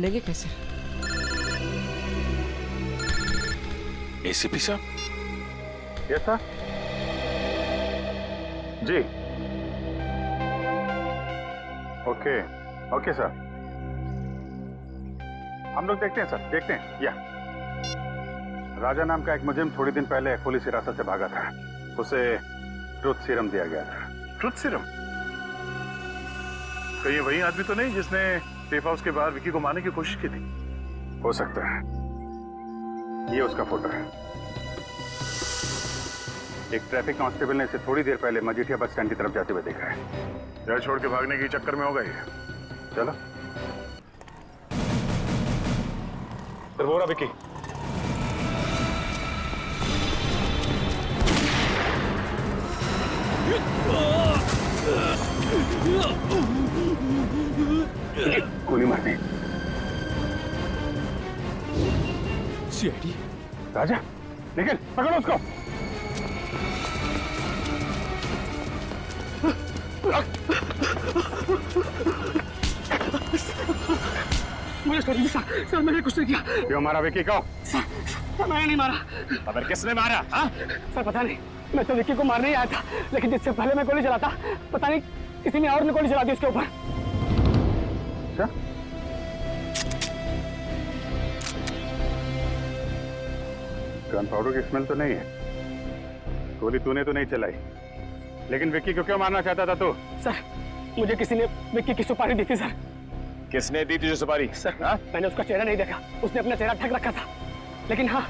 लेंगे कैसे? एसीपी साहब? Yes sir. जी। ओके ओके सर, हम लोग देखते हैं सर, देखते हैं। या राजा नाम का एक मुजरिम थोड़ी दिन पहले पुलिस हिरासत से भागा था। उसे ट्रुथ सीरम दिया गया था। Truth serum? कहीं वही आदमी तो नहीं जिसने सेफ हाउस के बाहर विकी को मारने की कोशिश की थी? हो सकता है। ये उसका फोटो है। एक ट्रैफिक कांस्टेबल ने इसे थोड़ी देर पहले मजीठिया बस स्टैंड की तरफ जाते हुए देखा है। घर छोड़ के भागने के चक्कर में होगा ये। चलो। सर वो रहा विकी। गोली मार दी। सीआईडी। राजा निकल, पकड़ो उसको। मुझे छोड़ दीजिए सर, सर मैंने कुछ नहीं किया। क्यों मारा विकी को? सर मैंने नहीं मारा। अगर किसने मारा? हाँ? सर पता नहीं, मैं तो विक्की को मारने ही आया था, लेकिन जिससे पहले मैं गोली चलाता, पता नहीं किसी ने और ने गोली चला दी उसके ऊपर। अच्छा? गन पाउडर की स्मेल तो नहीं है। गोली तूने तो नहीं चलाई, लेकिन विक्की को क्यों मारना चाहता था तू? सर मुझे किसी ने विक्की की सुपारी दी थी सर। किसने दी तुझे सुपारी? सर मैंने उसका चेहरा नहीं देखा, उसने अपना चेहरा ढक रखा था, लेकिन हाँ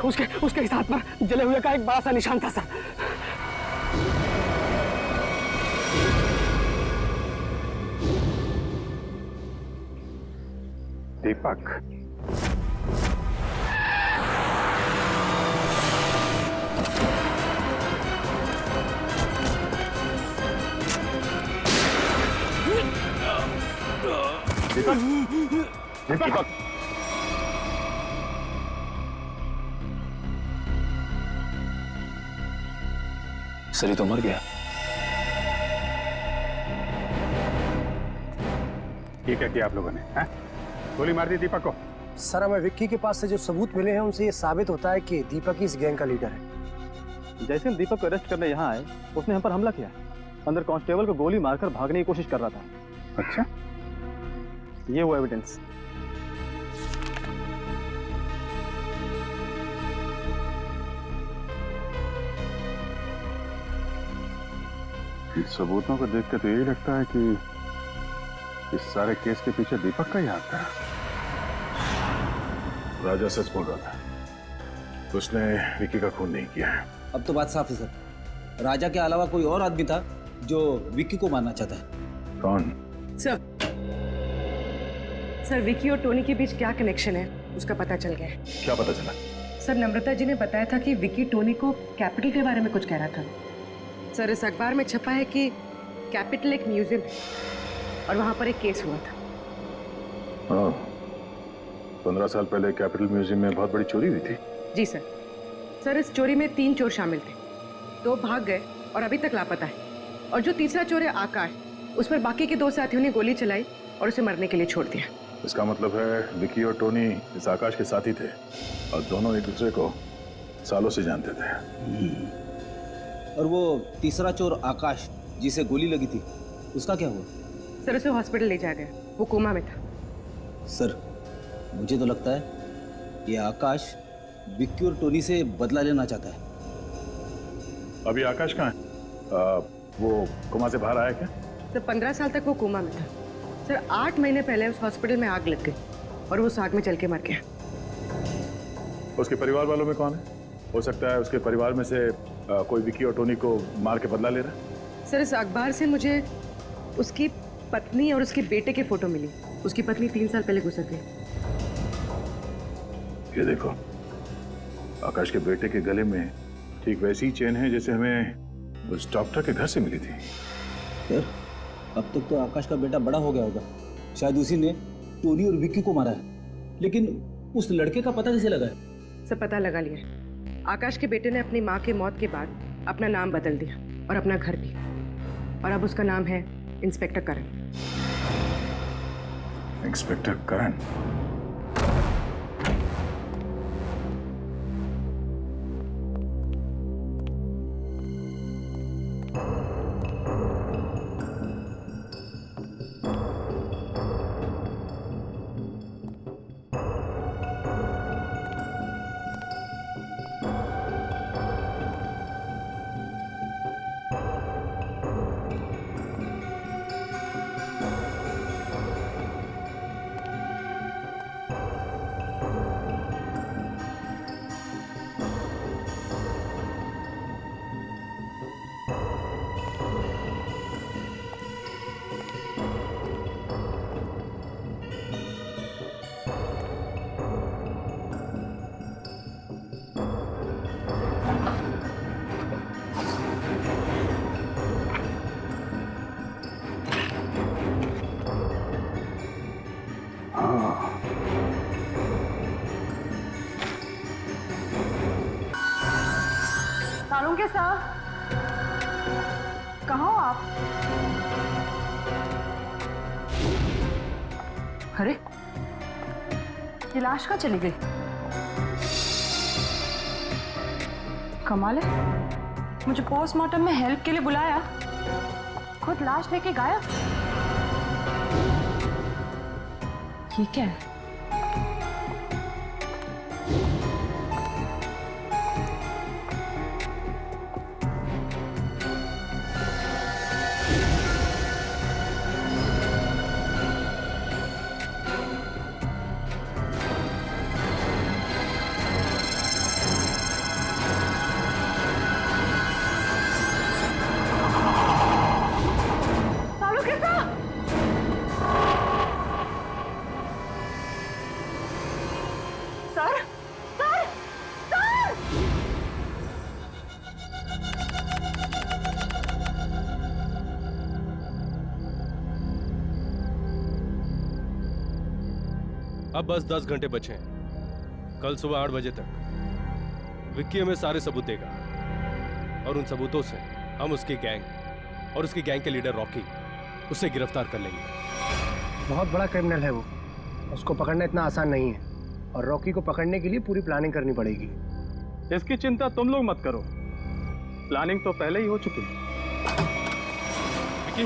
उसके हाथ पर जले हुए का एक बड़ा सा निशान था सर। दीपक। दीपक। दीपक। सर ये तो मर गया। ये क्या किया आप लोगों ने? हैं? गोली मार दी दीपक को? सर हमें विक्की के पास से जो सबूत मिले हैं उनसे ये साबित होता है कि दीपक ही इस गैंग का लीडर है। जैसे हम दीपक को अरेस्ट करने यहाँ आए, उसने हम पर हमला किया। अंदर कांस्टेबल को गोली मारकर भागने की कोशिश कर रहा था। अच्छा, ये वो एविडेंस। इन सबूतों को देख के तो यही लगता है कि इस सारे केस के पीछे दीपक का ही हाथ था। राजा सच बोल रहा था, उसने विकी का खून नहीं किया है। अब तो बात साफ है सर, राजा के अलावा कोई और आदमी था जो विक्की को मारना चाहता है। कौन? सर विक्की और टोनी के बीच क्या कनेक्शन है उसका पता चल गया है। क्या पता चला? सर नम्रता जी ने बताया था कि विक्की टोनी को कैपिटल के बारे में कुछ कह रहा था। सर इस अखबार में छपा है कि कैपिटल एक म्यूजियम है और वहां पर एक केस हुआ था। हाँ, 15 साल पहले कैपिटल म्यूजियम में बहुत बड़ी चोरी हुई थी। जी सर। सर इस चोरी में 3 चोर शामिल थे, 2 भाग गए और अभी तक लापता है, और जो तीसरा चोर है आकाश, उस पर बाकी के 2 साथियों ने गोली चलाई और उसे मरने के लिए छोड़ दिया। इसका मतलब है विकी और टोनी इस आकाश के साथी थे और दोनों एक दूसरे को सालों से जानते थे। और वो तीसरा चोर आकाश जिसे गोली लगी थी, उसका क्या हुआ? सर उसे हॉस्पिटल ले जाया गया, वो कोमा में था। सर मुझे तो लगता है ये आकाश विक्की और टोनी से बदला लेना चाहता है। अभी आकाश कहाँ है? वो कोमा से बाहर आया क्या? सर 15 साल तक वो कोमा में था। सर 8 महीने पहले उस हॉस्पिटल में आग लग गई और वो उस आग में जल के मर गया। उसके परिवार वालों में कौन है? हो सकता है उसके परिवार में से कोई विकी और टोनी को मार के बदला ले रहा है। सर इस अखबार से मुझे उसकी पत्नी और उसके बेटे की फोटो मिली। उसकी पत्नी 3 साल पहले गुजर गई। ये देखो, आकाश के बेटे के गले में ठीक वैसी ही चेन है जैसे हमें उस डॉक्टर के घर से मिली थी। सर अब तक तो आकाश का बेटा बड़ा हो गया होगा, शायद उसी ने टोनी और विक्की को मारा है। लेकिन उस लड़के का पता कैसे लगा है? सब पता लगा लिया। आकाश के बेटे ने अपनी माँ के मौत के बाद अपना नाम बदल दिया और अपना घर भी, और अब उसका नाम है इंस्पेक्टर करण। इंस्पेक्टर करण। सालों के साथ कहाँ हो आप? अरे ये लाश कहाँ चली गई? कमाल है, मुझे पोस्टमार्टम में हेल्प के लिए बुलाया, खुद लाश लेके गायब। ये क्या है? अब बस 10 घंटे बचे हैं। कल सुबह 8 बजे तक विक्की हमें सारे सबूत देगा और उन सबूतों से हम उसकी गैंग और उसकी गैंग के लीडर रॉकी उसे गिरफ्तार कर लेंगे। बहुत बड़ा क्रिमिनल है वो, उसको पकड़ना इतना आसान नहीं है और रॉकी को पकड़ने के लिए पूरी प्लानिंग करनी पड़ेगी। इसकी चिंता तुम लोग मत करो, प्लानिंग तो पहले ही हो चुकी है। विक्की,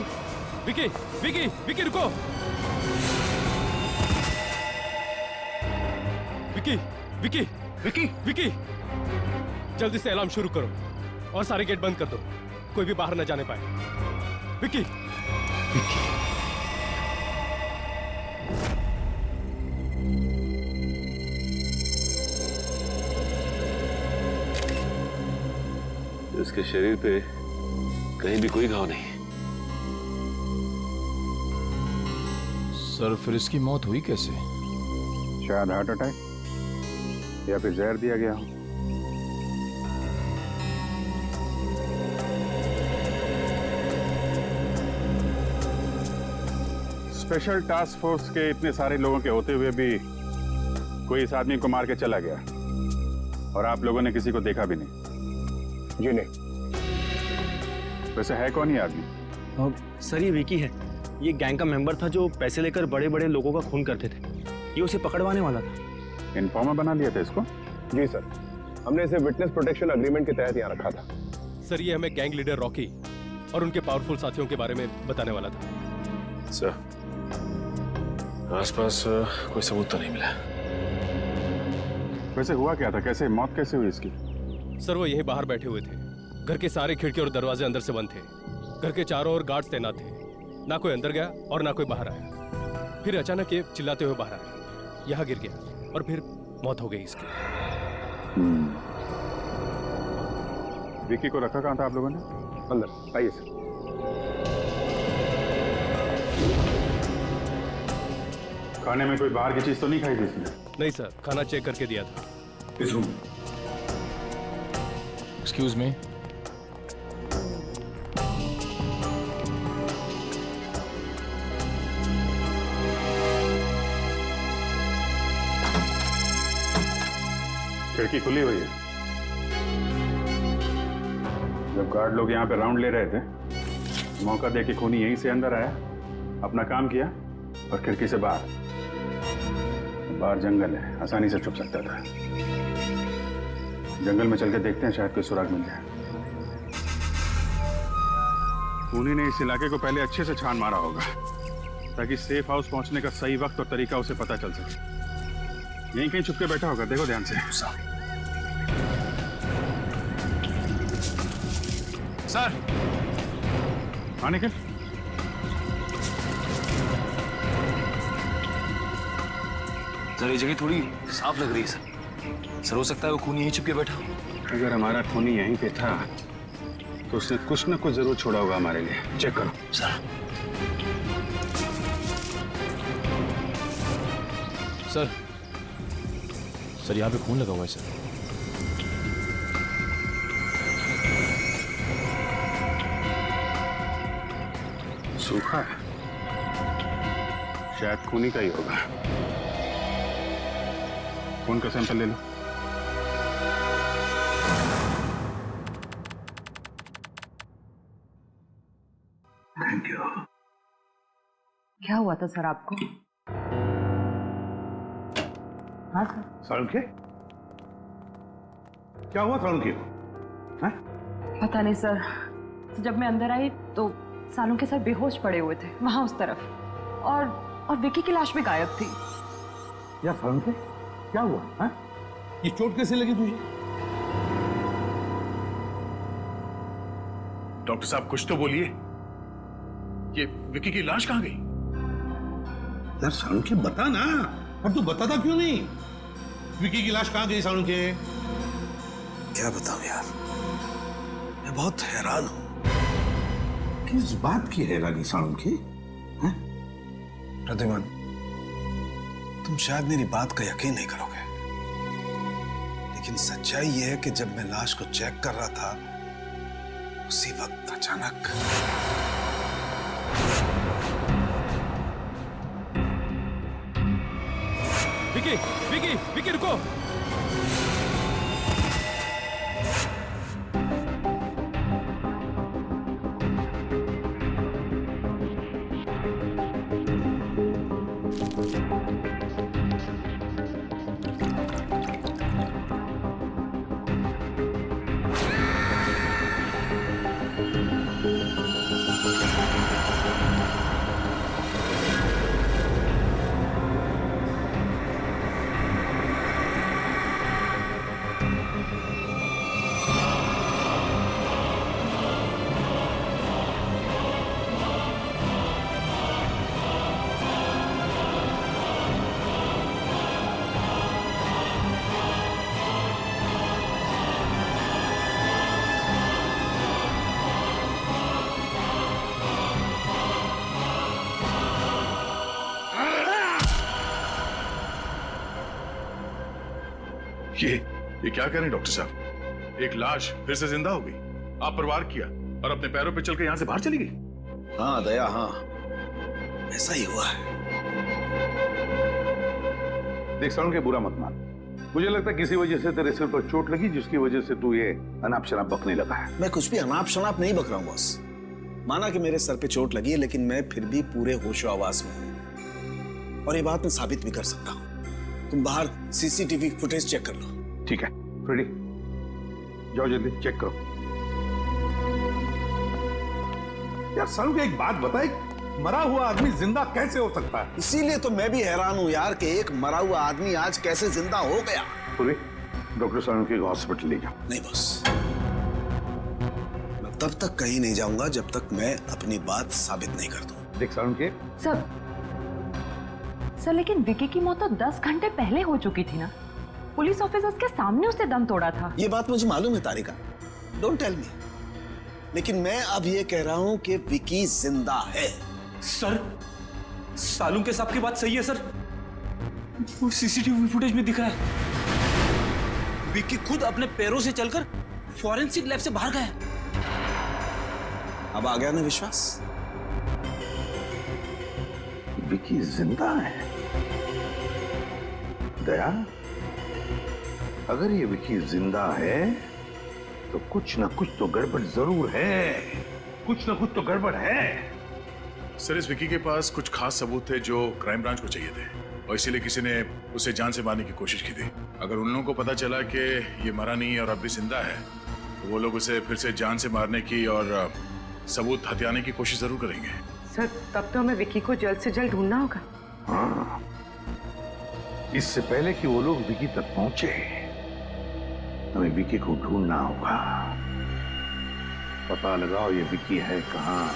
विक्की, विक्की, विक्की रुको। विक्की, विक्की, विक्की, विक्की, जल्दी से अलार्म शुरू करो और सारे गेट बंद कर दो, कोई भी बाहर न जाने पाए। विक्की, विक्की। उसके शरीर पे कहीं भी कोई घाव नहीं। सर फिर इसकी मौत हुई कैसे? शायद हार्ट अटैक या फिर जहर दिया गया हो। स्पेशल टास्क फोर्स के इतने सारे लोगों के होते हुए भी कोई इस आदमी को मार के चला गया और आप लोगों ने किसी को देखा भी नहीं। जी नहीं। वैसे है कौन ये आदमी? सर ये विकी है, ये गैंग का मेंबर था जो पैसे लेकर बड़े बड़े लोगों का खून करते थे। ये उसे पकड़वाने वाला था। इन्फॉर्मर बना लिया था इसको? जी सर, हमने इसे विटनेस प्रोटेक्शन एग्रीमेंट के तहत यहाँ रखा था। सर ये हमें गैंग लीडर रॉकी और उनके पावरफुल साथियों के बारे में बताने वाला था। सर आसपास कोई सबूत तो नहीं मिला। वैसे हुआ क्या था, कैसे मौत कैसे हुई इसकी? सर वो यहीं बाहर बैठे हुए थे, घर के सारे खिड़की और दरवाजे अंदर से बंद थे, घर के चारों ओर गार्ड्स तैनात थे, ना कोई अंदर गया और ना कोई बाहर आया। फिर अचानक ये चिल्लाते हुए बाहर आया, यहाँ गिर गया और फिर मौत हो गई इसकी। विकी को रखा कहाँ था आप लोगों ने? अंदर आइए सर। खाने में कोई बाहर की चीज तो नहीं खाई थी इसने? नहीं सर, खाना चेक करके दिया था। इस रूम। Excuse me. खिड़की खुली हुई है। जब गार्ड लोग यहाँ पे राउंड ले रहे थे, मौका देके खूनी यहीं से अंदर आया, अपना काम किया और खिड़की से बाहर। बाहर जंगल है, आसानी से छुप सकता था। जंगल में चल के देखते हैं, शायद कोई सुराग मिल जाए। उन्हीं ने इस इलाके को पहले अच्छे से छान मारा होगा ताकि सेफ हाउस पहुंचने का सही वक्त और तरीका उसे पता चल सके। यहीं कहीं छुप के बैठा होगा, देखो ध्यान से। सर, हाँ निखिल। सर ये जगह थोड़ी साफ लग रही है सर। सर हो सकता है वो खूनी यहीं छुप के बैठा हो। अगर हमारा खूनी यहीं पे था तो उसने कुछ न कुछ जरूर छोड़ा होगा हमारे लिए। चेक करो सर। सर सर यहाँ पे खून लगा हुआ है सर। सूखा है, शायद खूनी का ही होगा। खून का सैंपल ले लो। Thank you. क्या हुआ था सर आपको? हाँ सर। सालुंखे, क्या हुआ सालुंखे को? पता नहीं सर, जब मैं अंदर आई तो सालुंखे सर बेहोश पड़े हुए थे वहां उस तरफ, और विकी की लाश भी गायब थी। यार सालुंखे, क्या हुआ? हाँ? ये चोट कैसे लगी तुझे? डॉक्टर साहब कुछ तो बोलिए, ये विकी की लाश कहां गई? यार सालुंखे बता ना, और तू बताता क्यों नहीं? विकी की लाश कहां गई सालुंखे? क्या बताऊं यार, मैं बहुत हैरान हूं। किस बात की हैरानी सालुंखे? प्रद्युमन, तुम शायद मेरी बात का यकीन नहीं करोगे, लेकिन सच्चाई यह है कि जब मैं लाश को चेक कर रहा था उसी वक्त अचानक विकी विकी विकी रुको। ये क्या करें डॉक्टर साहब? एक लाश फिर से जिंदा हो गई। आप प्रवार किया और अपने पैरों पे चल के यहां से बाहर चली गई। हाँ दया, हाँ ऐसा ही हुआ है। देख सालुंखे, बुरा मत मान। मुझे लगता है किसी वजह से तेरे सिर पर चोट लगी जिसकी वजह से तू ये अनाप शनाप बकने लगा है। मैं कुछ भी अनाप शनाप नहीं बक रहा हूं बॉस। माना कि मेरे सर पे चोट लगी है, लेकिन मैं फिर भी पूरे होशो आवाज में हूं, और ये बात मैं साबित भी कर सकता हूं। तुम बाहर सीसीटीवी फुटेज चेक कर लो। ठीक है फ्रेडी, जाओ जल्दी चेक करो। यार सालुंखे, एक बात बता, एक मरा हुआ आदमी जिंदा कैसे हो सकता है? इसीलिए तो मैं भी हैरान हूं यार कि एक मरा हुआ आदमी आज कैसे जिंदा हो गया। पूरी डॉक्टर सालुंखे को हॉस्पिटल ले जाओ। नहीं बॉस, मैं तब तक कहीं नहीं जाऊंगा जब तक मैं अपनी बात साबित नहीं कर दूं। देख सालुंखे, सर लेकिन विकी की मौत तो 10 घंटे पहले हो चुकी थी ना। पुलिस ऑफिसर्स के सामने उसने दम तोड़ा था। ये बात मुझे मालूम है तारिका, डोंट टेल मी, लेकिन मैं अब ये कह रहा हूं कि विकी जिंदा है। सर सालुंखे साहब की बात सही है सर, वो सीसीटीवी फुटेज में दिखा है विकी खुद अपने पैरों से चलकर फॉरेंसिक लैब से बाहर गया। अब आ गया ना विश्वास? विकी जिंदा है? दया, अगर ये विकी जिंदा है तो कुछ ना कुछ तो गड़बड़ जरूर है। कुछ ना कुछ तो गड़बड़ है। सर इस विकी के पास कुछ खास सबूत थे जो क्राइम ब्रांच को चाहिए थे। और इसीलिए किसी ने उसे जान से मारने की कोशिश की थी। अगर उन लोगों को पता चला कि ये मरा नहीं है और अब भी जिंदा है, तो वो लोग उसे फिर से जान से मारने की और सबूत हथियाने की कोशिश जरूर करेंगे। सर तब तो हमें विक्की को जल्द से जल्द ढूंढना होगा। हाँ, इससे पहले कि वो लोग विकी तक पहुंचे हमें विकी को ढूंढना होगा। पता लगाओ ये विकी है कहाँ।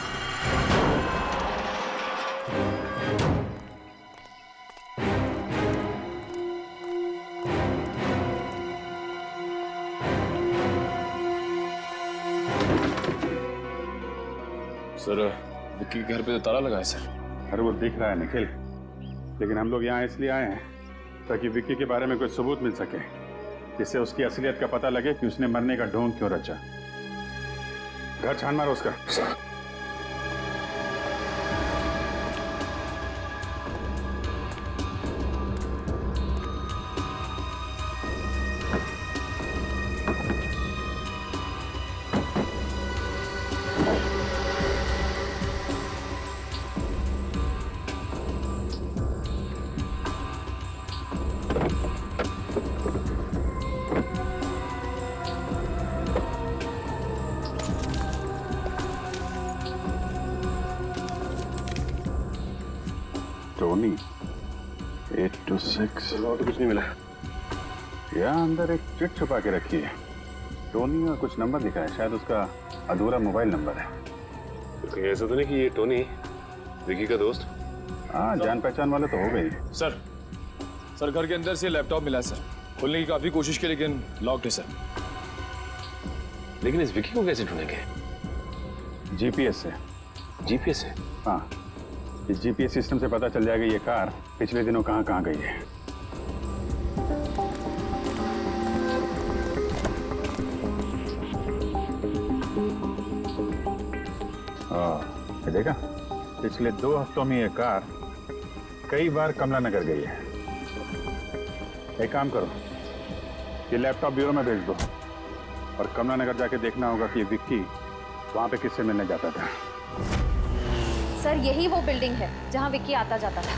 सर विक्की के घर पे तो ताला लगा है सर। अरे वो दिख रहा है निखिल, लेकिन हम लोग यहाँ इसलिए आए हैं ताकि विक्की के बारे में कुछ सबूत मिल सके, जिससे उसकी असलियत का पता लगे कि उसने मरने का ढोंग क्यों रचा। घर छान मारो उसका। टोनी 826 तो कुछ नहीं मिला। यहाँ अंदर एक चिट छुपा के रखी है। टोनी और कुछ नंबर दिखा है, शायद उसका अधूरा मोबाइल नंबर है। तो कहीं ऐसा तो नहीं कि ये टोनी विकी का दोस्त? हाँ, जान पहचान वाले तो हो गई। सर घर के अंदर से लैपटॉप मिला सर। खोलने की काफी कोशिश की लेकिन लॉक्ड है सर। लेकिन इस विकी को कैसे ढूंढेंगे? जीपीएस से। जीपीएस से? हाँ, इस जीपीएस सिस्टम से पता चल जाएगा ये कार पिछले दिनों कहाँ कहाँ गई है। देखा, पिछले 2 हफ्तों में ये कार कई बार कमला नगर गई है। एक काम करो, ये लैपटॉप ब्यूरो में भेज दो और कमला नगर जाके देखना होगा कि विक्की वहां पे किससे मिलने जाता था। सर यही वो बिल्डिंग है जहां विक्की आता जाता था।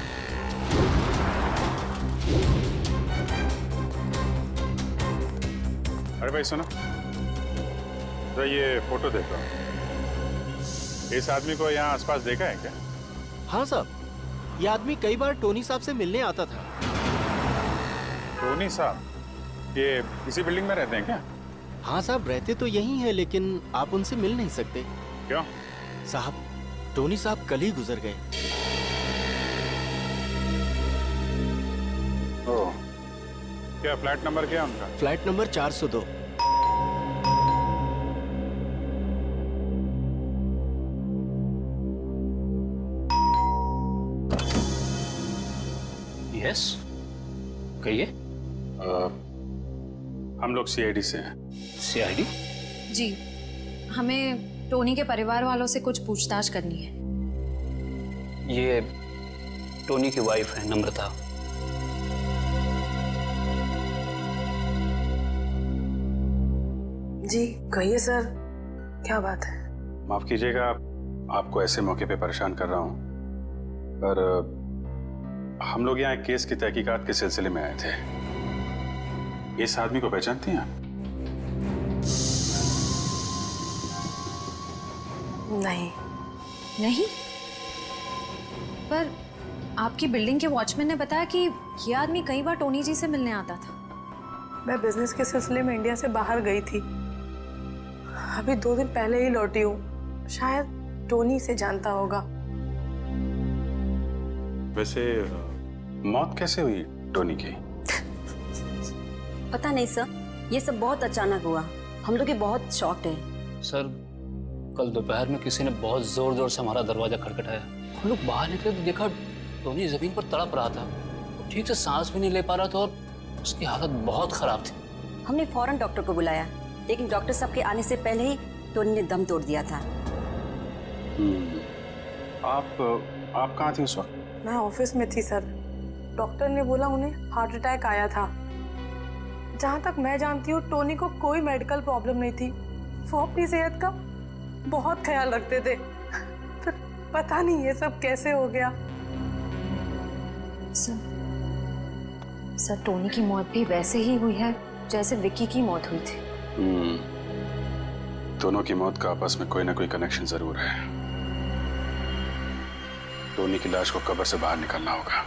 अरे भाई सुनो, तो ये फोटो देखो। इस आदमी को यहाँ आसपास देखा है क्या? हाँ साहब, ये आदमी कई बार टोनी साहब से मिलने आता था। टोनी साहब ये इसी बिल्डिंग में रहते हैं क्या? हाँ साहब, रहते तो यही हैं, लेकिन आप उनसे मिल नहीं सकते। क्यों? साहब, टोनी साहब कल ही गुजर गए। ओह, क्या फ्लैट नंबर क्या है उनका? Flat number 402। यस, कहिए। हम लोग सीआईडी से हैं। सीआईडी? जी, हमें टोनी के परिवार वालों से कुछ पूछताछ करनी है। ये टोनी की वाइफ है नम्रता। जी कहिए सर, क्या बात है? माफ कीजिएगा आपको ऐसे मौके पे परेशान कर रहा हूँ, पर हम लोग यहाँ एक केस की तहकीकात के सिलसिले में आए थे। इस आदमी को पहचानती हैं आप? नहीं। नहीं? पर आपकी बिल्डिंग के वॉचमैन ने बताया कि ये आदमी कई बार टोनी जी से मिलने आता था। मैं बिजनेस के सिलसिले में इंडिया से बाहर गई थी, अभी 2 दिन पहले ही लौटी हूँ। शायद टोनी से जानता होगा। वैसे मौत कैसे हुई टोनी की? पता नहीं सर, ये सब बहुत अचानक हुआ। हम लोग बहुत शॉक्ड हैं। सर कल दोपहर में किसी ने बहुत जोर जोर से हमारा दरवाजा खटखटाया। हम लोग बाहर निकले तो देखा टोनी जमीन पर तड़प रहा था, ठीक से सांस भी नहीं ले पा रहा था और उसकी हालत बहुत खराब थी। हमने फौरन डॉक्टर को बुलाया, लेकिन डॉक्टर साहब के आने से पहले ही टोनी ने दम तोड़ दिया था। आप कहाँ थे उस वक्त? मैं ऑफिस में थी सर। डॉक्टर ने बोला उन्हें हार्ट अटैक आया था। जहाँ तक मैं जानती हूँ टोनी को कोई मेडिकल प्रॉब्लम नहीं थी। वो अपनी सेहत का बहुत ख्याल रखते थे। फिर पता नहीं ये सब कैसे हो गया। सर सर टोनी की मौत भी वैसे ही हुई है जैसे विक्की की मौत हुई थी। दोनों की मौत का आपस में कोई ना कोई कनेक्शन जरूर है। टोनी की लाश को कब्र से बाहर निकालना होगा।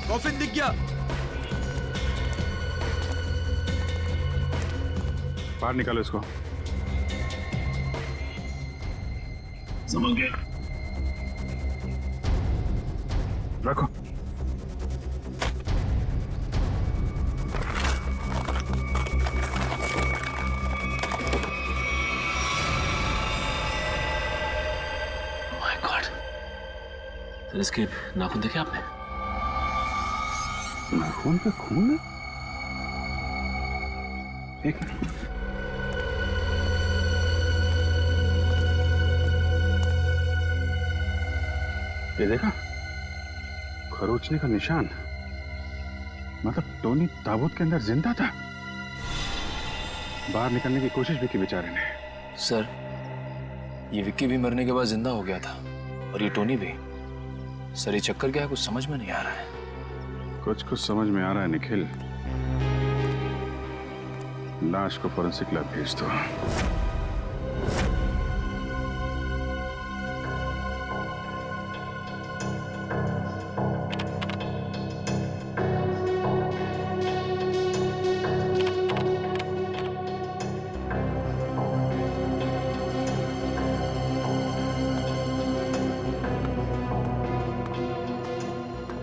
कॉफिन दिख गया। बाहर निकालो इसको। समझ गया। रखो। माय गॉड, सर इसके नाखून देखे आपने? नाखून पे खून है? एक मिनट। ये देखा, खरोचने का निशान। मतलब टोनी ताबूत के अंदर जिंदा था। बाहर निकलने की कोशिश भी की बेचारे ने। सर, ये विक्की भी मरने के बाद जिंदा हो गया था और ये टोनी भी। सर ये चक्कर क्या है, कुछ समझ में नहीं आ रहा है। कुछ समझ में आ रहा है निखिल। लाश को फोरेंसिक लैब भेज दो।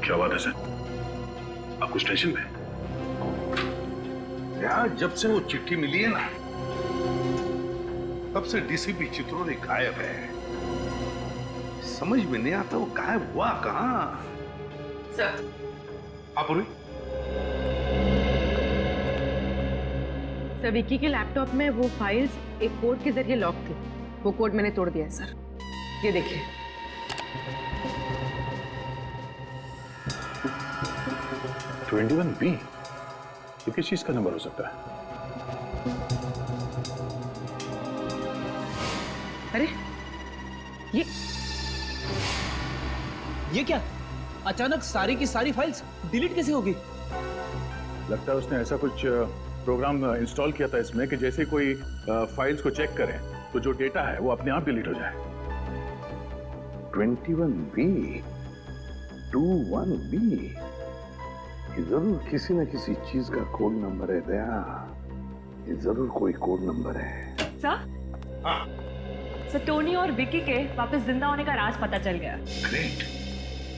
क्या बात है सर? आप कुछ टेंशन में? यार जब से वो चिट्ठी मिली है ना, तब से डीसीपी चित्रों गायब है। समझ में नहीं आता वो गायब हुआ कहां। सर, आप बोलिए। सर विक्की के लैपटॉप में वो फाइल्स एक कोड के जरिए लॉक थी। वो कोड मैंने तोड़ दिया है सर। ये देखिए। 21B, ये किस चीज का नंबर हो सकता है? अरे ये क्या? अचानक सारी की सारी फाइल्स डिलीट कैसे हो गई? लगता है उसने ऐसा कुछ प्रोग्राम इंस्टॉल किया था इसमें कि जैसे कोई फाइल्स को चेक करें तो जो डेटा है वो अपने आप डिलीट हो जाए। 21B, 21B, ये जरूर किसी न किसी चीज का कोड नंबर है दया। ये जरूर कोई कोड नंबर है। सर? हाँ। सर टोनी और विक्की के वापस जिंदा होने का राज पता चल गया। ग्रेट।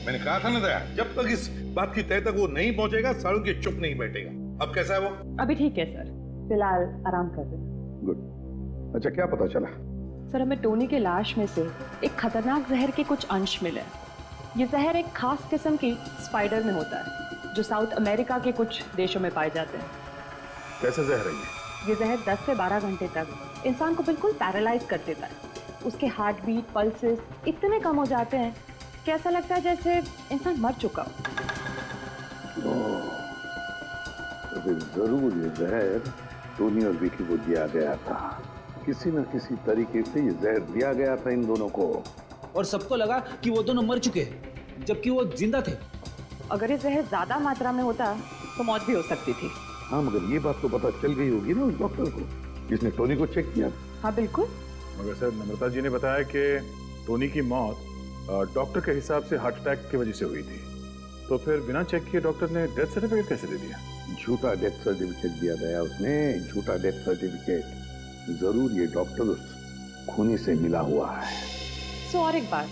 मैंने कहा था ना दया, जब तक इस बात की तह तक वो नहीं पहुंचेगा सालों के चुप नहीं बैठेगा। अब कैसा है वो? अभी ठीक है सर, फिलहाल आराम कर रहे। गुड। अच्छा क्या पता चला? सर हमें टोनी के लाश में से एक खतरनाक जहर के कुछ अंश मिले। ये जहर एक खास किस्म की स्पाइडर में होता है जो साउथ अमेरिका के कुछ देशों में पाए जाते हैं। कैसे जहर है ये जहर 10 से 12 घंटे तक इंसान को बिल्कुल पैरालाइज कर देता है। उसके हार्ट बीट, पल्सेस इतने कम हो जाते हैं कि ऐसा लगता है जैसे इंसान मर चुका हो। तो फिर जरूर ये जहर टोनी और विकी को दिया गया था। किसी न किसी तरीके से ये जहर दिया गया था इन दोनों को। और सबको लगा कि वो दोनों मर चुके हैं जबकि वो जिंदा थे। अगर ये जहर ज्यादा मात्रा में होता तो मौत भी हो सकती थी। हाँ मगर ये बात तो पता चल गई होगी ना उस डॉक्टर को जिसने टोनी को चेक किया। हाँ बिल्कुल। मगर सर नम्रता जी ने बताया कि टोनी की मौत डॉक्टर के हिसाब से हार्ट अटैक की वजह से हुई थी। तो फिर बिना चेक किए डॉक्टर ने डेथ सर्टिफिकेट कैसे दे दिया? झूठा डेथ सर्टिफिकेट दिया गया उसने, झूठा डेथ सर्टिफिकेट। जरूर ये डॉक्टर उस खूनी से मिला हुआ है। सो और एक बात,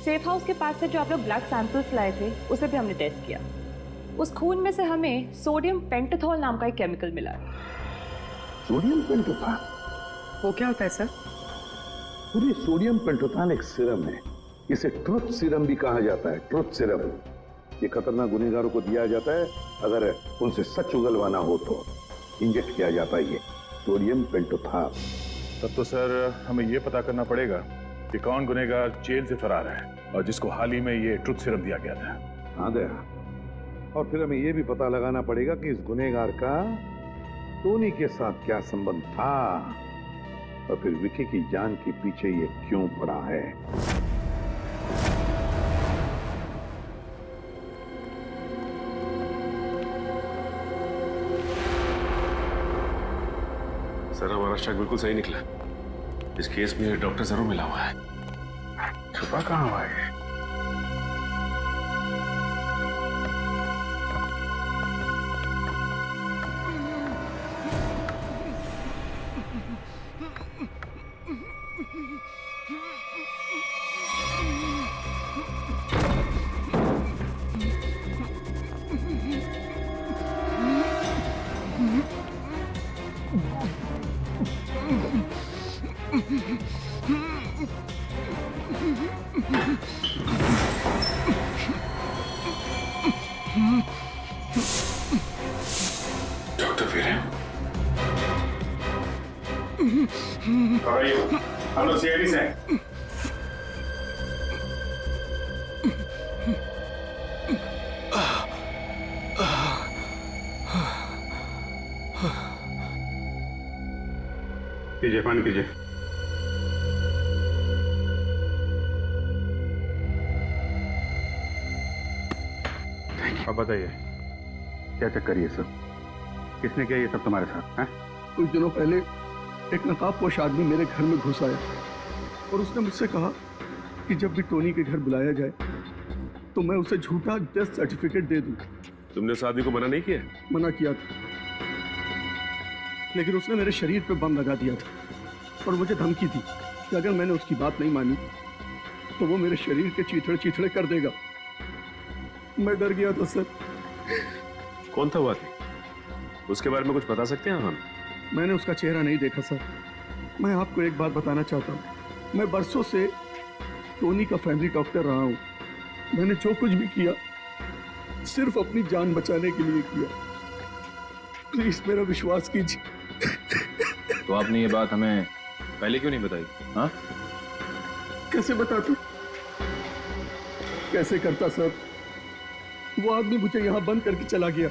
सेफ हाउस के पास से जो आप लोग ब्लड सैंपल्स लाए थे उसे भी हमने टेस्ट किया। उस खून में से हमें सोडियम पेंटाथॉल नाम का एक केमिकल मिला है। सोडियम पेंटाथॉल? वो क्या होता है सर? पूरी सोडियम पेंटोथान एक सीरम है, इसे ट्रुथ सीरम भी कहा जाता है। ट्रुथ सीरम ये खतरनाक गुनहगारों को दिया जाता है, अगर उनसे सच उगलवाना हो तो इंजेक्ट किया जाता है ये सोडियम पेंटोथान। तब तो सर हमें ये पता करना पड़ेगा कि कौन गुनहगार जेल से फरार है और जिसको हाल ही में ये ट्रुथ सीरम दिया गया था। हाँ दया, और फिर हमें यह भी पता लगाना पड़ेगा कि इस गुनहगार का टोनी के साथ क्या संबंध था और फिर विकी की जान के पीछे ये क्यों पड़ा है। सर हमारा शक बिल्कुल सही निकला। इस केस में डॉक्टर जरूर मिला हुआ है। छुपा कहाँ हुआ है? डॉक्टर वीरेन, हम लोग सीआईडी से हैं। कीजिए, पानी कीजिए। अब बताइए क्या चक्कर ये सब? किसने किया ये सब तुम्हारे साथ? हैं? कुछ दिनों पहले एक नकाबपोश आदमी मेरे घर में घुस आया और उसने मुझसे कहा कि जब भी टोनी के घर बुलाया जाए तो मैं उसे झूठा डेथ सर्टिफिकेट दे दूं। तुमने उस आदमी को मना नहीं किया? मना किया था, लेकिन उसने मेरे शरीर पे बम लगा दिया था और मुझे धमकी दी कि अगर मैंने उसकी बात नहीं मानी तो वो मेरे शरीर के चीथड़े चीथड़े कर देगा। मैं डर गया था सर। कौन था वो आदमी? उसके बारे में कुछ बता सकते हैं हम? मैंने उसका चेहरा नहीं देखा सर। मैं आपको एक बात बताना चाहता हूँ, मैं बरसों से टोनी का फैमिली डॉक्टर रहा हूँ। मैंने जो कुछ भी किया सिर्फ अपनी जान बचाने के लिए किया। प्लीज मेरा विश्वास कीजिए। तो आपने ये बात हमें पहले क्यों नहीं बताई? हाँ, कैसे बताता, कैसे करता सर? वो आदमी मुझे यहाँ बंद करके चला गया।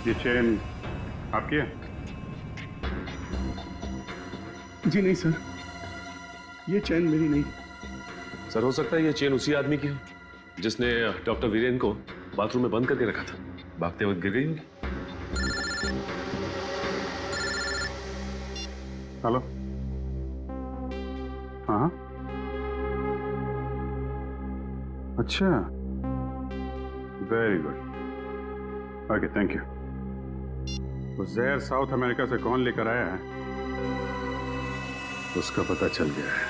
ये चेन आपकी है? जी नहीं सर, ये चैन मेरी नहीं। सर हो सकता है ये चेन उसी आदमी की हो जिसने डॉक्टर वीरेन को बाथरूम में बंद करके रखा था। भागते वक्त गिर गई होगी। हेलो, हाँ, अच्छा, very good, okay, thank you. वो जहर साउथ अमेरिका से कौन लेकर आया है उसका पता चल गया है।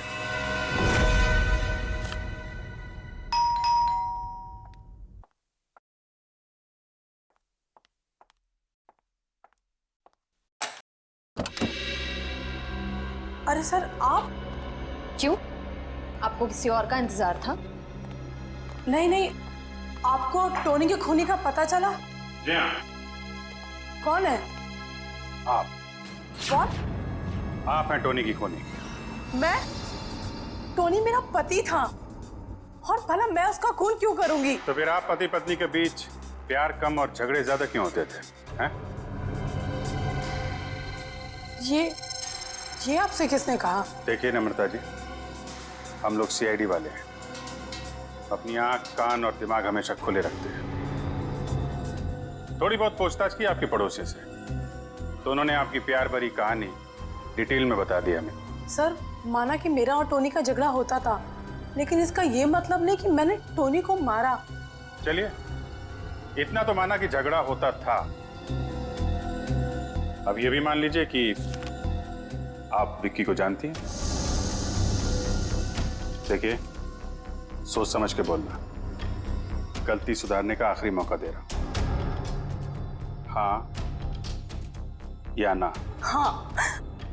अरे सर आप? क्यों? आपको किसी और का इंतजार था? नहीं नहीं, आपको टोनी के खूनी का पता चला? जी हाँ। कौन है? आप। कौन? आप हैं टोनी की खूनी। मैं? टोनी मेरा पति था और भला मैं उसका खून क्यों करूंगी? तो फिर आप पति पत्नी के बीच प्यार कम और झगड़े ज्यादा क्यों होते थे? हैं? ये आपसे किसने कहा? देखिए नम्रता जी, हम लोग सीआईडी वाले हैं, अपनी आंख, कान और दिमाग हमेशा खुले रखते हैं। थोड़ी बहुत पूछताछ की आपके पड़ोसी से, तो उन्होंने आपकी प्यार भरी कहानी डिटेल में बता दी हमें। सर माना कि मेरा और टोनी का झगड़ा होता था, लेकिन इसका ये मतलब नहीं कि मैंने टोनी को मारा। चलिए, इतना तो माना कि झगड़ा होता था। अब ये भी मान लीजिए कि आप विक्की को जानती हैं? देखिए, सोच समझ के बोलना। गलती सुधारने का आखिरी मौका दे रहा हूं। हाँ या ना? हाँ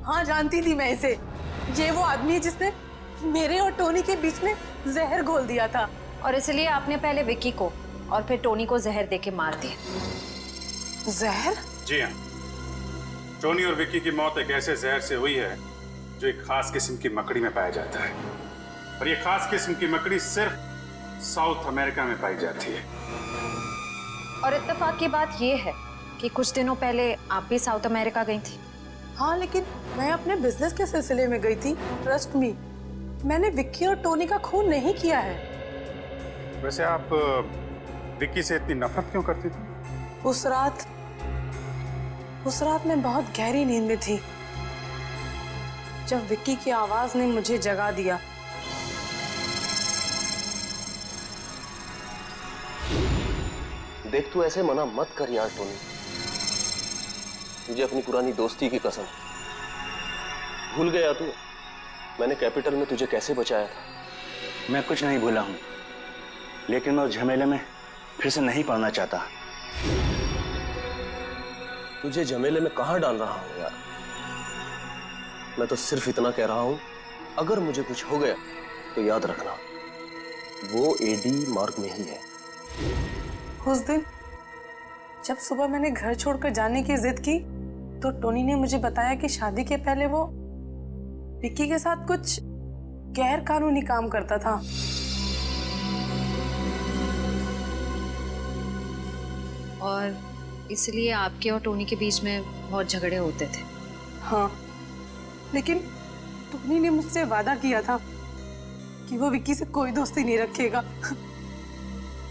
हाँ, जानती थी मैं इसे। ये वो आदमी है जिसने मेरे और टोनी के बीच में जहर घोल दिया था। और इसलिए आपने पहले विक्की को और फिर टोनी को जहर देके मार दिया। जहर? जी हाँ, टोनी और विक्की की मौत एक ऐसे जहर से हुई है जो एक खास किस्म की मकड़ी में पाया जाता है, और ये खास किस्म की मकड़ी सिर्फ साउथ अमेरिका में पाई जाती है। और इत्तेफाक की बात यह है कि कुछ दिनों पहले आप भी साउथ अमेरिका गई थी। हाँ, लेकिन मैं अपने बिजनेस के सिलसिले में गई थी। ट्रस्ट मी, मैंने विक्की और टोनी का खून नहीं किया है। वैसे आप विक्की से इतनी नफरत क्यों करती थी? उस रात मैं बहुत गहरी नींद में थी जब विक्की की आवाज ने मुझे जगा दिया। देख, तू ऐसे मना मत कर यार टोनी। तुझे अपनी पुरानी दोस्ती की कसम, भूल गया तू मैंने कैपिटल में तुझे कैसे बचाया था? मैं कुछ नहीं भूला हूं, लेकिन मैं उस झमेले में फिर से नहीं पड़ना चाहता। तुझे झमेले में कहां डाल रहा हूं यार? मैं तो सिर्फ इतना कह रहा हूं, अगर मुझे कुछ हो गया तो याद रखना, वो एडी मार्ग में ही है। उस दिन जब सुबह मैंने घर छोड़कर जाने की जिद की तो टोनी ने मुझे बताया कि शादी के पहले वो विक्की के साथ कुछ गैर कानूनी काम करता था। और इसलिए आपके और टोनी के बीच में बहुत झगड़े होते थे। हाँ, लेकिन टोनी ने मुझसे वादा किया था कि वो विक्की से कोई दोस्ती नहीं रखेगा।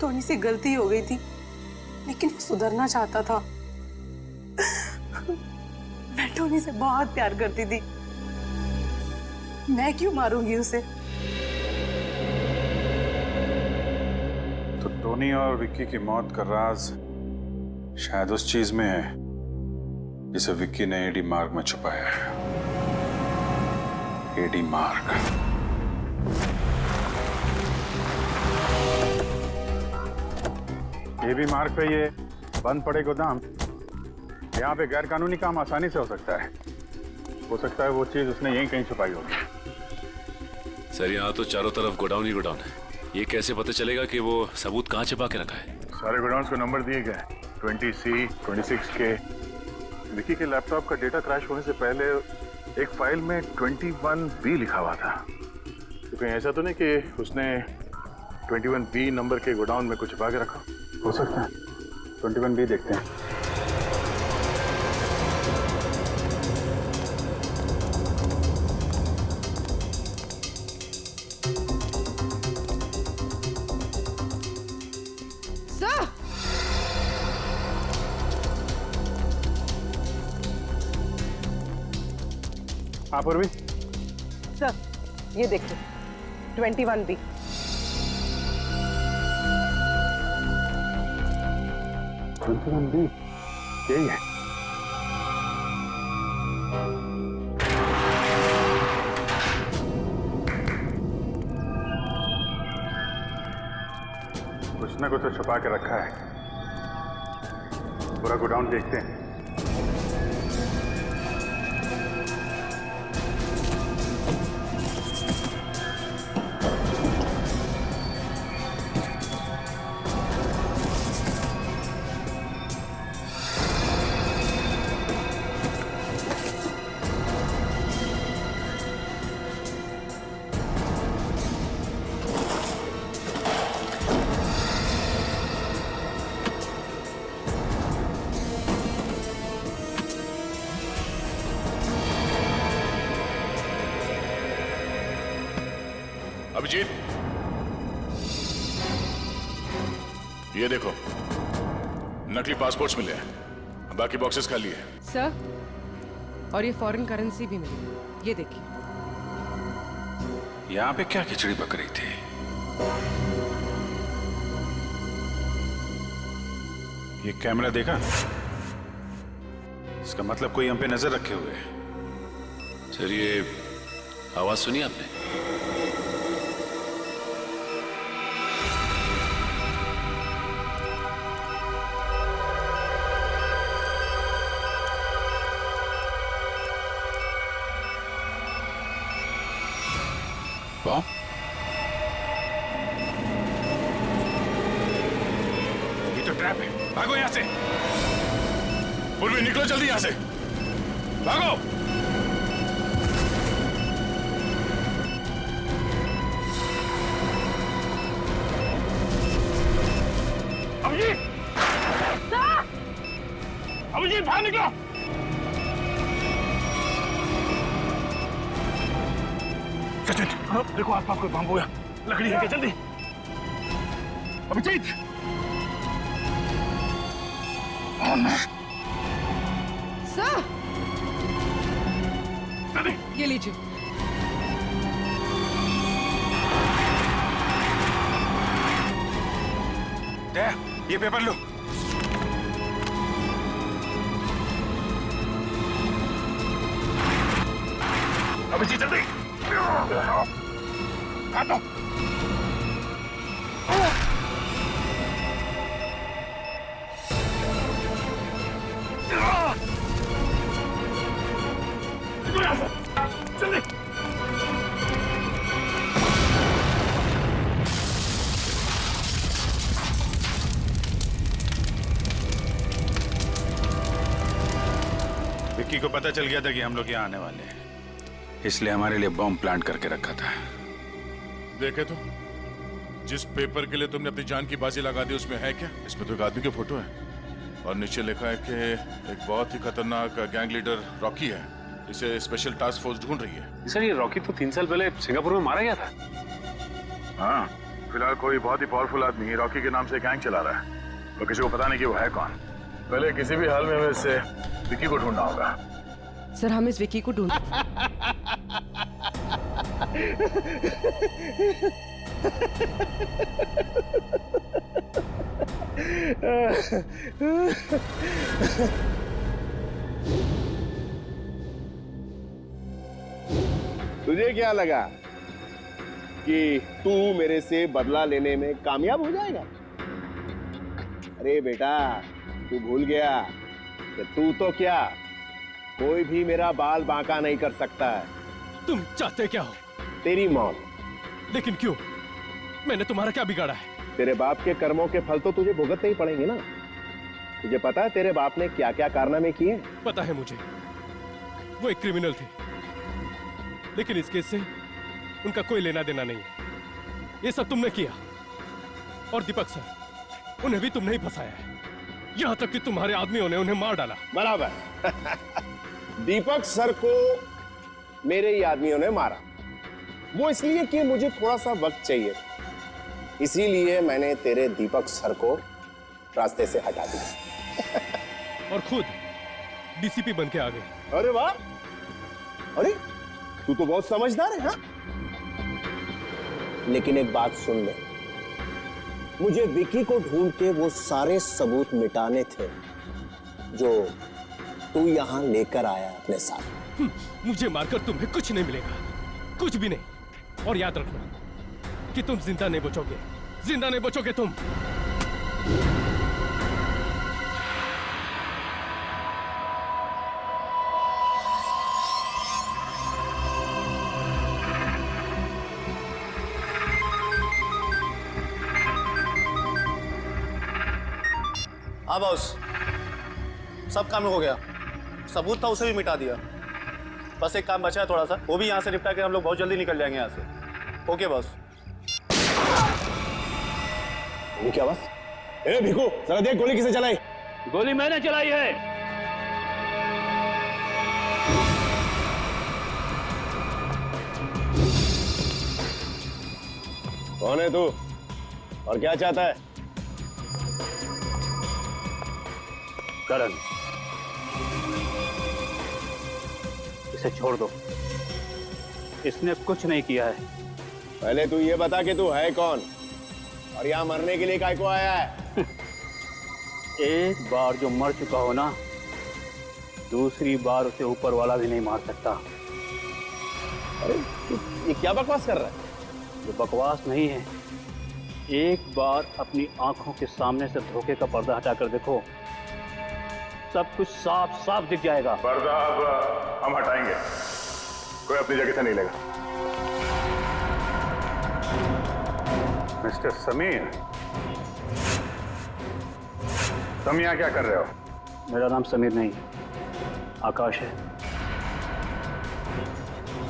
टोनी से गलती हो गई थी, लेकिन वो सुधरना चाहता था। मैं टोनी से बहुत प्यार करती थी। मैं क्यों मारूंगी उसे? तो टोनी और विक्की की मौत का राज शायद उस चीज में है जिसे विक्की ने एडी मार्ग में छुपाया है। एडी मार्ग। एडी मार्ग पे ये बंद पड़े गोदाम, यहाँ पे गैर कानूनी काम आसानी से हो सकता है। हो सकता है वो चीज उसने यहीं कहीं छुपाई होगी। सर, यहाँ तो चारों तरफ गोडाउन ही गोडाउन है। ये कैसे पता चलेगा कि वो सबूत कहाँ छिपा के रखा है? सारे गोडाउन्स को नंबर दिए गए, 20C, 26K। विक्की के लैपटॉप का डेटा क्रैश होने से पहले एक फाइल में 21B लिखा हुआ था। तो कहीं ऐसा तो नहीं कि उसने 21B नंबर के गोडाउन में कुछ छिपा के रखा? हो सकता है। 21B देखते हैं। आप भी सर, ये देखिए 21B। यही है। कुछ ना कुछ तो छुपा के रखा है। पूरा गोडाउन देखते हैं। अभिजीत, ये देखो, नकली पासपोर्ट्स मिले हैं, बाकी बॉक्सेस खाली है। सर, और ये फॉरेन करेंसी भी मिली, ये देखिए। यहाँ पे क्या खिचड़ी पक रही थी? ये कैमरा देखा? इसका मतलब कोई हम पे नजर रखे हुए है। सर ये आवाज सुनी आपने? वाह, ये तो ट्रैप है। भागो यहां से। पूर्वी निकलो जल्दी यहां से। भागो। अभिजीत! अभिजीत बाहर निकलो। सचिन, देखो आसपास कोई बम हुआ। लकड़ी है क्या? जल्दी। अभिजीत! सर, ये लीजिए। ये पेपर लो। अभिजीत जल्दी। काटो। जल्दी। विक्की को पता चल गया था कि हम लोग यहाँ आने वाले हैं, इसलिए हमारे लिए बॉम्ब प्लांट करके रखा था। देखे तो, जिस पेपर के लिए तुमने अपनी जान की बाजी लगा दी उसमें है क्या? इसमें तो एक आदमी की फोटो है और नीचे लिखा है कि एक बहुत ही खतरनाक गैंग लीडर रॉकी है, इसे स्पेशल टास्क फोर्स ढूंढ रही है। सर ये रॉकी तो 3 साल पहले सिंगापुर में मारा गया था। हाँ, फिलहाल कोई बहुत ही पावरफुल आदमी रॉकी के नाम से गैंग चला रहा है और किसी को पता नहीं कि वो है कौन। पहले किसी भी हाल में हमें इससे विक्की को ढूंढना होगा। सर हम इस विक्की को ढूंढ तुझे क्या लगा कि तू मेरे से बदला लेने में कामयाब हो जाएगा? अरे बेटा, तू भूल गया कि तू तो क्या, कोई भी मेरा बाल बांका नहीं कर सकता है। तुम चाहते क्या हो? तेरी मौत। लेकिन क्यों? मैंने तुम्हारा क्या बिगाड़ा है? तेरे बाप के कर्मों के फल तो तुझे भुगतने ही पड़ेंगे ना। तुझे पता है तेरे बाप ने क्या क्या कारनामे किए? पता है मुझे, वो एक क्रिमिनल थे, लेकिन इस केस से उनका कोई लेना देना नहीं है। ये सब तुमने किया, और दीपक सर, उन्हें भी तुमने ही फंसाया है, यहां तक कि तुम्हारे आदमियों ने उन्हें मार डाला। बराबर। दीपक सर को मेरे ही आदमियों ने मारा, वो इसलिए कि मुझे थोड़ा सा वक्त चाहिए, इसीलिए मैंने तेरे दीपक सर को रास्ते से हटा दिया। और खुद डीसीपी बन के आ गए। अरे वाह! अरे तू तो बहुत समझदार है। हाँ, लेकिन एक बात सुन ले, मुझे विकी को ढूंढ के वो सारे सबूत मिटाने थे जो तू यहां लेकर आया अपने साथ। मुझे मारकर तुम्हें कुछ नहीं मिलेगा, कुछ भी नहीं। और याद रखना कि तुम जिंदा नहीं बचोगे, जिंदा नहीं बचोगे तुम। हाँ बॉस, सब काम हो गया, सबूत था उसे भी मिटा दिया। बस एक काम बचा है थोड़ा सा, वो भी यहाँ से निपटा के हम लोग बहुत जल्दी निकल जाएंगे यहाँ से। Okay boss. ये क्या बस? ए भिखू, जरा देख गोली किसे चलाई? गोली मैंने चलाई है। कौन है तू और क्या चाहता है? करण, इसे छोड़ दो, इसने कुछ नहीं किया है। पहले तू ये बता कि तू है कौन और यहाँ मरने के लिए काय को आया है? एक बार जो मर चुका हो ना, दूसरी बार उसे ऊपर वाला भी नहीं मार सकता। अरे ये क्या बकवास कर रहा है? ये बकवास नहीं है। एक बार अपनी आंखों के सामने से धोखे का पर्दा हटाकर देखो, सब कुछ साफ साफ दिख जाएगा। पर्दा अब हम हटाएंगे, कोई अपनी जगह से नहीं लेगा। मिस्टर समीर, तुम यहाँ क्या कर रहे हो? मेरा नाम समीर नहीं, आकाश है।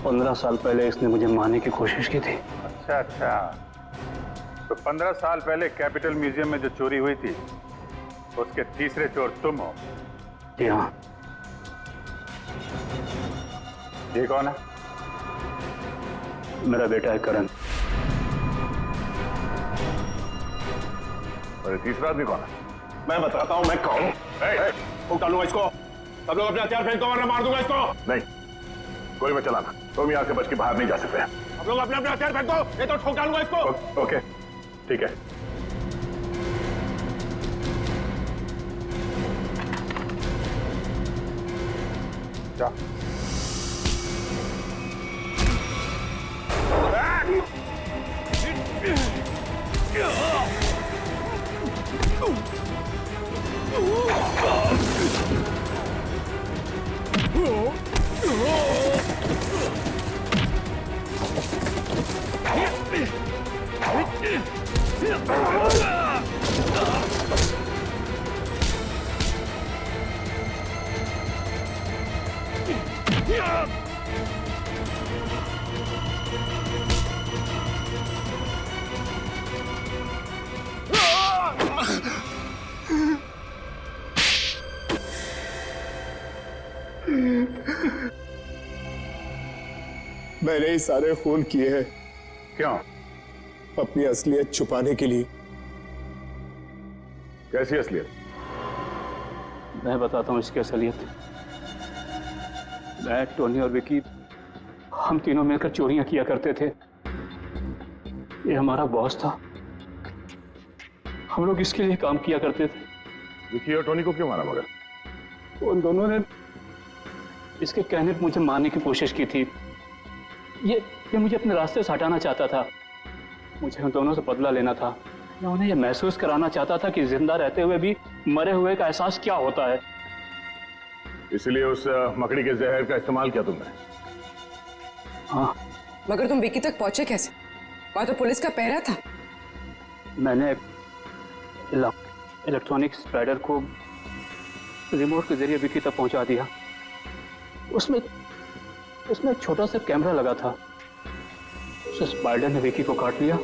15 साल पहले इसने मुझे मारने की कोशिश की थी। अच्छा अच्छा, तो 15 साल पहले कैपिटल म्यूजियम में जो चोरी हुई थी उसके तीसरे चोर तुम हो? जी हाँ। ये कौन है? मेरा बेटा है करण। और तीसरा आदमी कौन है? मैं बताता हूं मैं कौन हूं। फूंक डालूंगा इसको। सब लोग अपने हथियार फेंको वरना मार दूंगा इसको। नहीं, गोली मत चलाना, तुम यहाँ से बच के बाहर नहीं जा सकते। आप लोग अपने अपने हथियार फेंको, ये तो ठोक डालूंगा इसको। ओके, ठीक है। जा। मैंने ही सारे खून किए हैं। क्यों? अपनी असलियत छुपाने के लिए। कैसी असलियत? मैं बताता हूँ इसकी असलियत। मैं, टोनी और विकी, हम तीनों मिलकर चोरियां किया करते थे। ये हमारा बॉस था, हम लोग इसके लिए काम किया करते थे। विकी और टोनी को क्यों मारा मगर? उन दोनों ने इसके कहने पर मुझे मारने की कोशिश की थी। ये मुझे अपने रास्ते से हटाना चाहता था। मुझे उन दोनों से बदला लेना था। मैं उन्हें यह महसूस कराना चाहता था कि जिंदा रहते हुए भी मरे हुए का एहसास क्या होता है। इसलिए उस मकड़ी के जहर का इस्तेमाल किया तुमने? हाँ। मगर तुम विकी तक पहुंचे कैसे? वहां तो पुलिस का पहरा था। मैंने इलेक्ट्रॉनिक स्पाइडर को रिमोट के जरिए विकी तक पहुंचा दिया। उसमें एक छोटा सा कैमरा लगा था। उस स्पाइडर ने विकी को काट लिया।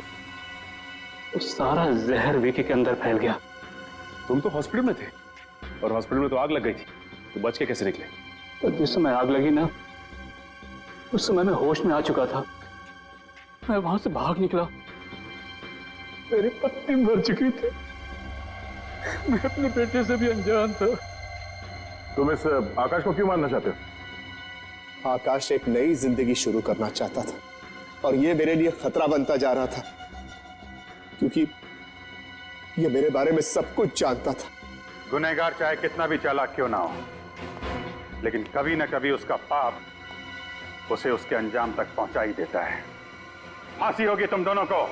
उस सारा जहर विकी के अंदर फैल गया। तुम तो हॉस्पिटल में थे और हॉस्पिटल में तो आग लग गई थी, तो बच के कैसे निकले? तो जिस समय आग लगी ना, उस समय मैं होश में आ चुका था। मैं वहां से भाग निकला। मेरी पत्नी मर चुकी थी। मैं अपने बेटे से भी अनजान था। तुम इस आकाश को क्यों मारना चाहते हो? आकाश एक नई जिंदगी शुरू करना चाहता था और ये मेरे लिए खतरा बनता जा रहा था, क्योंकि ये मेरे बारे में सब कुछ जानता था। गुनहगार चाहे कितना भी चालाक क्यों ना हो, लेकिन कभी ना कभी उसका पाप उसे उसके अंजाम तक पहुंचा ही देता है। फांसी होगी तुम दोनों को।